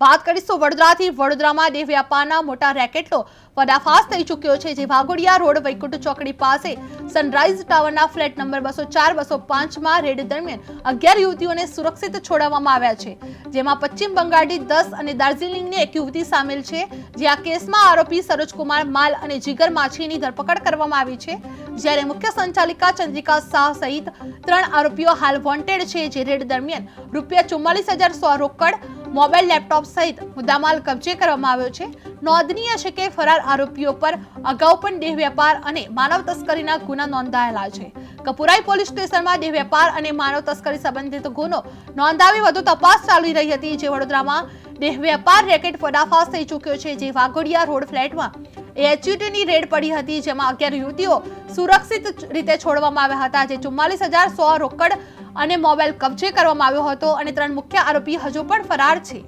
વાત કરીશું વડોદરાથી। વડોદરામાં દેહ વ્યાપારના મોટા રેકેટનો પર્દાફાશ થઈ ચૂક્યો છે, જે વાઘોડિયા રોડ વૈકુંઠ ચોકડી પાસે સનરાઈઝ ટાવરના ફ્લેટ નંબર 204-205 માં રેડ દરમિયાન 11 યુવતીઓને સુરક્ષિત છોડાવવામાં આવ્યા છે, જેમાં પશ્ચિમ બંગાળની 10 અને દાર્જિલિંગની એક યુવતી સામેલ છે। જે આ કેસમાં આરોપી સરોજકુમાર માલ અને જીગર માછીની ધરપકડ કરવામાં આવી છે, જ્યારે મુખ્ય સંચાલિકા ચંદ્રિકા શાહ સહિત 3 આરોપીઓ હાલ વોન્ટેડ છે। જે રેડ દરમિયાન ₹44,100 રોકડ, મોબાઈલ, લેપટોપ સહિત મુદ્દામાલ કબજે કરવામાં આવ્યો છે। નોંધનીય છે કે ફરાર આરોપીઓ પર અગાઉ પણ દેહ વેપાર અને માનવ તસ્કરીના ગુના નોંધાયેલા છે। કપુરાઈ પોલીસ સ્ટેશનમાં દેહ વેપાર અને માનવ તસ્કરી સંબંધિત ગુનો નોંધાવી વધુ તપાસ ચાલી રહી હતી। જે વડોદરામાં દેહ વેપાર રેકેટ પર્દાફાશ થઈ ચૂક્યો છે, જે વાઘોડિયા રોડ ફ્લેટમાં એચયુટીની રેડ પડી હતી, જેમાં 11 યુવતીઓ સુરક્ષિત રીતે છોડવામાં આવ્યા હતા। જે ₹44,100 રોકડ અને મોબાઈલ કબજે કરવામાં આવ્યો હતો અને 3 મુખ્ય આરોપી હજુ પણ ફરાર છે।